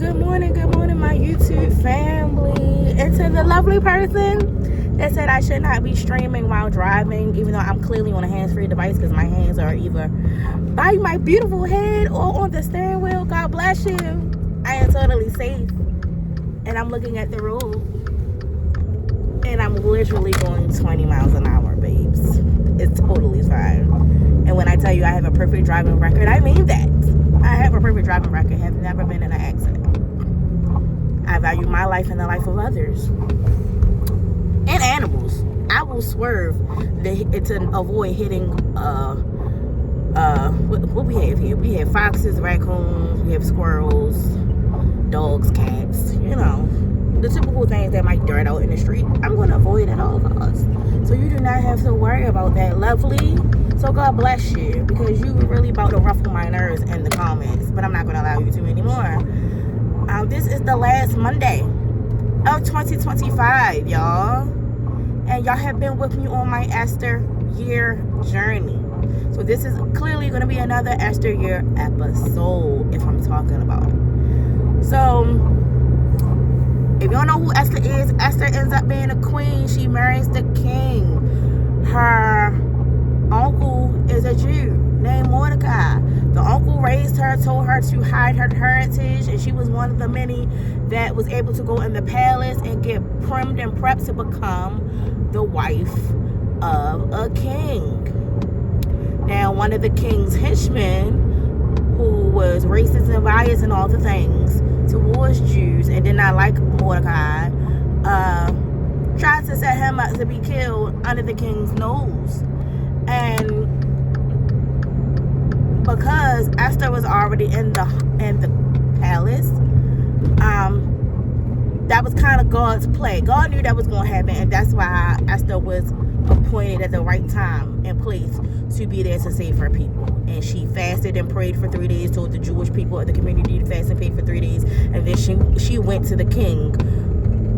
good morning, my YouTube family. And to the lovely person that said I should not be streaming while driving, even though I'm clearly on a hands-free device because my hands are either by my beautiful head or on the steering wheel. God bless you. I am totally safe. And I'm looking at the road. And I'm literally going 20 miles an hour, babes. It's totally fine. And when I tell you I have a perfect driving record, I mean that. I have a perfect driving record, have never been in an accident. I value my life and the life of others. And animals. I will swerve to avoid hitting, what we have here? We have foxes, raccoons, we have squirrels, dogs, cats, the typical things that might dirt out in the street. I'm going to avoid at all costs. So you do not have to worry about that, lovely. So God bless you, because you were really about to ruffle my nerves in the comments, but I'm not going to allow you to anymore. This is the last Monday of 2025, y'all. And y'all have been with me on my Esther year journey. So this is clearly going to be another Esther year episode, if I'm talking about it. So if you don't know who Esther is, Esther ends up being a queen. She marries the king. Her uncle is a Jew named Mordecai. The uncle raised her, told her to hide her heritage, and she was one of the many that was able to go in the palace and get primed and prepped to become the wife of a king. Now, one of the king's henchmen, who was racist and biased and all the things towards Jews and did not like Mordecai, tried to set him up to be killed under the king's nose. And because Esther was already in the palace, that was kind of God's play. God knew that was going to happen, and that's why Esther was appointed at the right time and place to be there to save her people. And she fasted and prayed for 3 days, told the Jewish people of the community to fast and pray for 3 days, and then she went to the king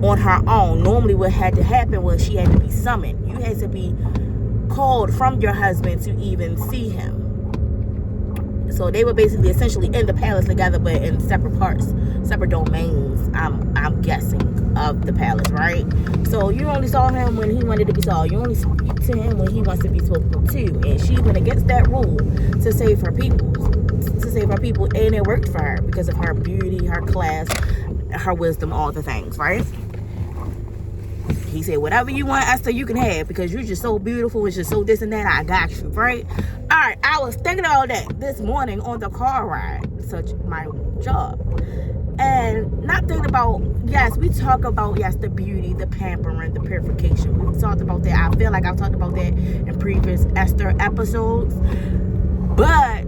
on her own. Normally what had to happen was she had to be summoned. You had to be called from your husband to even see him. So they were basically essentially in the palace together, but in separate parts, separate domains, I'm guessing, of the palace, right? So you only saw him when he wanted to be saw. You only speak to him when he wants to be spoken to. And she went against that rule to save her people. And it worked for her because of her beauty, her class, her wisdom, all the things, right? He said, whatever you want, Esther, you can have, because you're just so beautiful, it's just so this and that, I got you, right? All right, I was thinking about that this morning on the car ride to my job. And not thinking about, yes, we talk about, yes, the beauty, the pampering, the purification. We've talked about that. I feel like I've talked about that in previous Esther episodes. But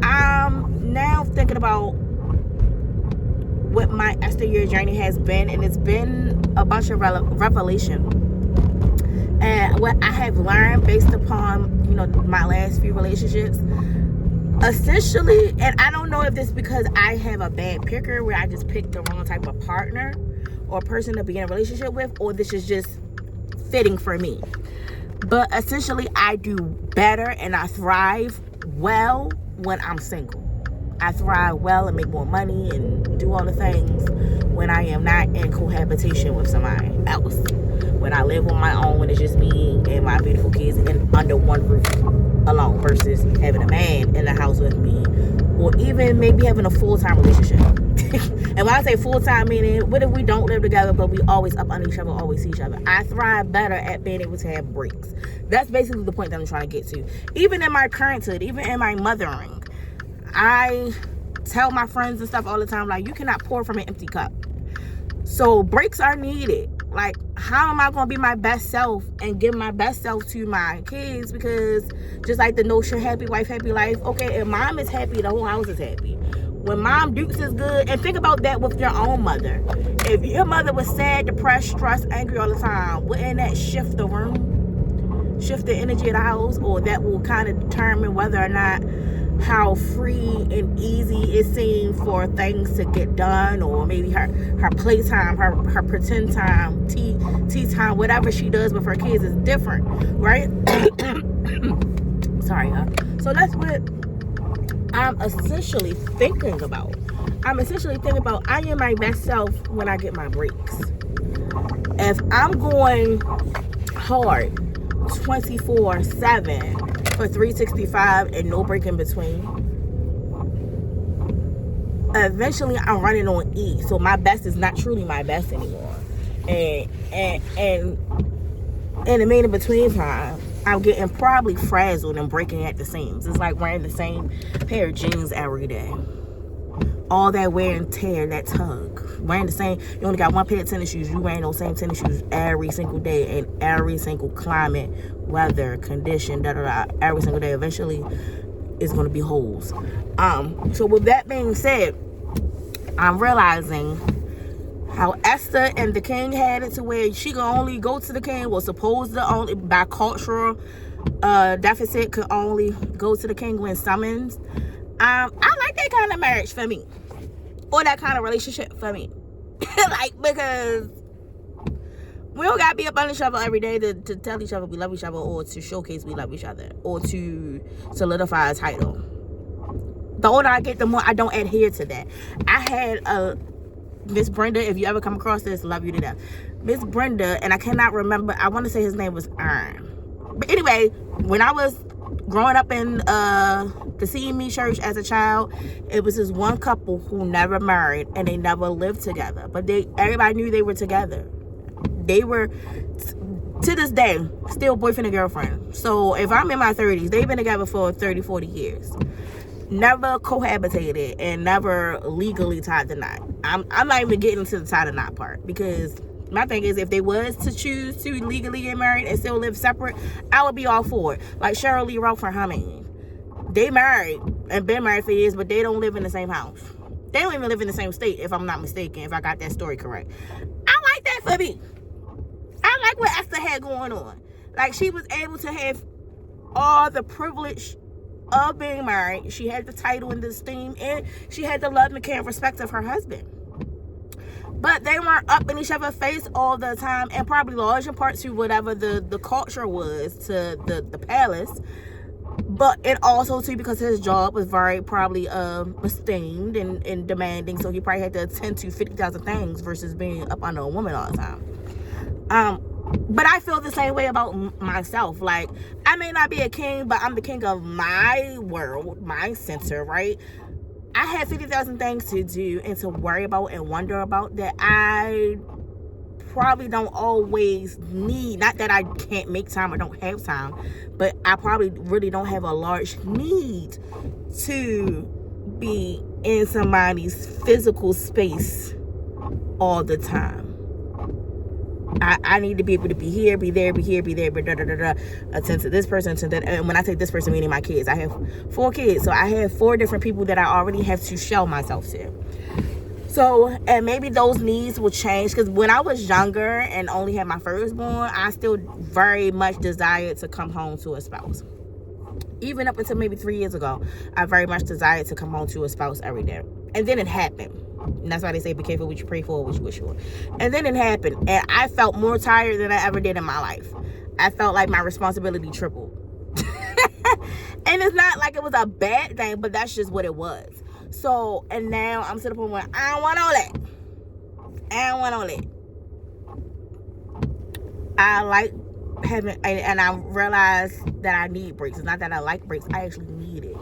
I'm now thinking about what my Esther year journey has been, and it's been a bunch of revelation. And what I have learned based upon, my last few relationships, essentially, and I don't know if this because I have a bad picker where I just picked the wrong type of partner or person to be in a relationship with, or this is just fitting for me. But essentially, I do better and I thrive well when I'm single. I thrive well and make more money and do all the things when I am not in cohabitation with somebody else. When I live on my own, when it's just me and my beautiful kids and under one roof alone, versus having a man in the house with me, or even maybe having a full-time relationship. And when I say full-time, meaning what if we don't live together but we always up under each other, always see each other? I thrive better at being able to have breaks. That's basically the point that I'm trying to get to. Even in my parenthood, even in my mothering, I tell my friends and stuff all the time, like, you cannot pour from an empty cup. So breaks are needed. Like, how am I going to be my best self and give my best self to my kids? Because just like the notion, happy wife, happy life. Okay, if mom is happy, the whole house is happy. When mom dukes is good, and think about that with your own mother. If your mother was sad, depressed, stressed, angry all the time, wouldn't that shift the room? Shift the energy of the house? Or that will kind of determine whether or not how free and easy it seemed for things to get done, or maybe her playtime, her pretend time, tea time, whatever she does with her kids is different, right? Sorry, huh? So that's what I'm essentially thinking about. I am my best self when I get my breaks. If I'm going hard 24/7 for 365 and no break in between, eventually I'm running on E. So my best is not truly my best anymore. And in the main in between time, I'm getting probably frazzled and breaking at the seams. It's like wearing the same pair of jeans every day. All that wear and tear, that tug. Wearing the same, you only got one pair of tennis shoes. You wearing those same tennis shoes every single day in every single climate, weather, condition, every single day. Eventually, it's going to be holes. So with that being said, I'm realizing how Esther and the king had it to where she could only go to the king, was supposed to only, by cultural deficit, could only go to the king when summoned. I like that kind of marriage for me, or that kind of relationship for me. Like, because we don't gotta be up on each other every day to tell each other we love each other, or to showcase we love each other, or to solidify a title. The older I get, the more I don't adhere to that. I had a Miss Brenda, if you ever come across this, love you to death. Miss Brenda, and I cannot remember, I want to say his name was Aaron. But anyway, when I was growing up in the See Me church as a child, it was this one couple who never married and they never lived together. But everybody knew they were together. They were, to this day, still boyfriend and girlfriend. So if I'm in my 30s, they've been together for 30, 40 years. Never cohabitated and never legally tied the knot. I'm not even getting to the tie the knot part, because my thing is, if they was to choose to legally get married and still live separate, I would be all for it. Like Cheryl Lee Ralph and Humming. They married and been married for years, but they don't live in the same house. They don't even live in the same state, if I'm not mistaken, if I got that story correct. I like that for me. I like what Esther had going on. Like, she was able to have all the privilege of being married. She had the title and the esteem, and she had the love and care and respect of her husband. But they weren't up in each other's face all the time, and probably large in part to whatever the culture was to the palace. But it also too because his job was very probably esteemed and demanding, so he probably had to attend to 50,000 things versus being up under a woman all the time. But I feel the same way about myself. Like, I may not be a king, but I'm the king of my world, my center, right? I have 50,000 things to do and to worry about and wonder about that I probably don't always need. Not that I can't make time or don't have time, but I probably really don't have a large need to be in somebody's physical space all the time. I need to be able to be here, be there, attend to this person, to that. And when I say this person, meaning my kids. I have 4 kids, so I have 4 different people that I already have to show myself to. So, and maybe those needs will change, because when I was younger and only had my firstborn, I still very much desired to come home to a spouse. Even up until maybe 3 years ago, I very much desired to come home to a spouse every day. And then it happened. And that's why they say be careful what you pray for, what you wish for. And then it happened. And I felt more tired than I ever did in my life. I felt like my responsibility tripled. And it's not like it was a bad thing, but that's just what it was. So, and now I'm to the point where I don't want all that. I like having, and I realized that I need breaks. It's not that I like breaks. I actually need it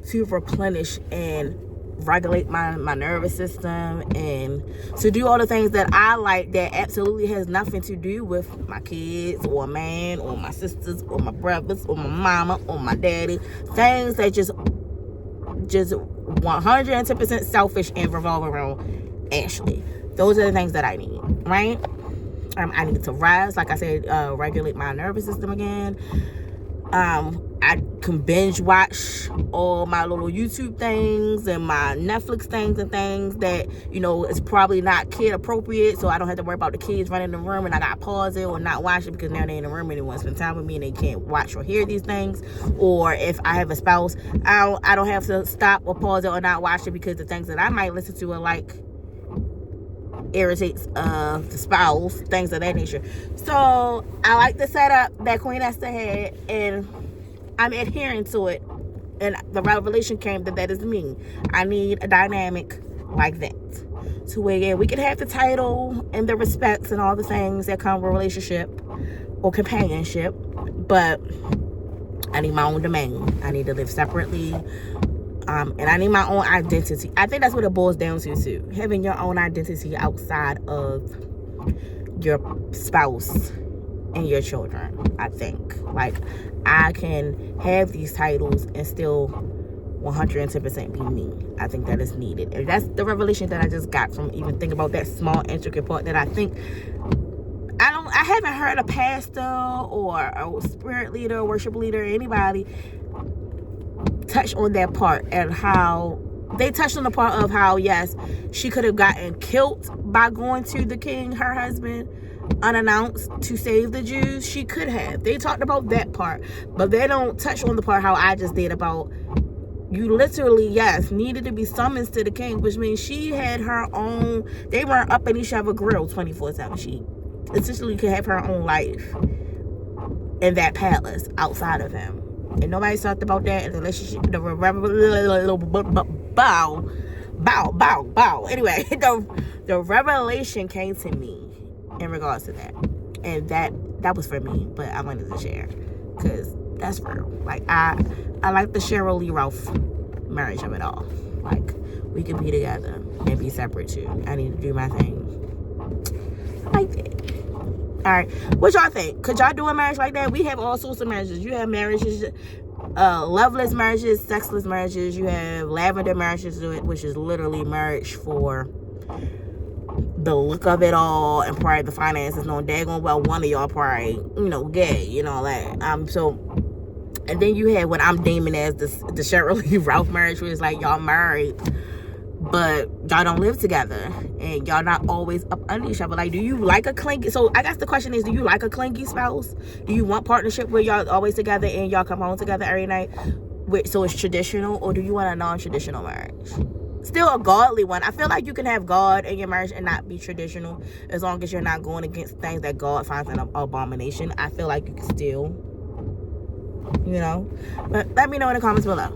to replenish and regulate my nervous system, and to do all the things that I like that absolutely has nothing to do with my kids or a man or my sisters or my brothers or my mama or my daddy. Things that just 110% selfish and revolve around Ashley. Those are the things that I need, right? I need to rest, like I said, regulate my nervous system again. I can binge watch all my little YouTube things and my Netflix things and things that, you know, is probably not kid appropriate, so I don't have to worry about the kids running in the room and I gotta pause it or not watch it because now they're in the room and they want to spend time with me and they can't watch or hear these things. Or if I have a spouse, I don't have to stop or pause it or not watch it because the things that I might listen to are like irritates the spouse, things of that nature. So I like the setup that Queen Esther had, and I'm adhering to it And the revelation came that is me. I need a dynamic like that, to where, yeah, we can have the title and the respects and all the things that come with relationship or companionship, but I need my own domain. I need to live separately, and I need my own identity. I think that's what it boils down to too. Having your own identity outside of your spouse and your children. I think, like, I can have these titles and still 110% be me. I think that is needed. And that's the revelation that I just got from even thinking about that small intricate part that I think I haven't heard a pastor or a spirit leader, worship leader, anybody touch on that part, and how they touched on the part of how, yes, she could have gotten killed by going to the king, her husband, unannounced to save the Jews. She could have. They talked about that part, but they don't touch on the part how I just did about you literally, yes, needed to be summoned to the king, which means she had her own, they weren't up in each other's grill 24/7. She essentially could have her own life in that palace outside of him. And nobody talked about that in the relationship. Bow. Anyway, the revelation came to me in regards to that. And that was for me, but I wanted to share. Because that's real. Like, I like the Cheryl Lee Ralph marriage of it all. Like, we could be together and be separate too. I need to do my thing. I like that. Alright, what y'all think? Could y'all do a marriage like that? We have all sorts of marriages. You have marriages, loveless marriages, sexless marriages. You have lavender marriages, which is literally marriage for the look of it all and probably the finances. No daggone well one of y'all probably, gay, all that. So, and then you have what I'm deeming as the Cheryl Lee Ralph marriage, where it's like y'all married, but y'all don't live together and y'all not always up under each other. Like, do you like a clingy? So I guess the question is, do you like a clingy spouse? Do you want partnership where y'all always together and y'all come home together every night, so it's traditional? Or do you want a non-traditional marriage? Still a godly one. I feel like you can have God in your marriage and not be traditional, as long as you're not going against things that God finds an abomination. I feel like you can still, but let me know in the comments below.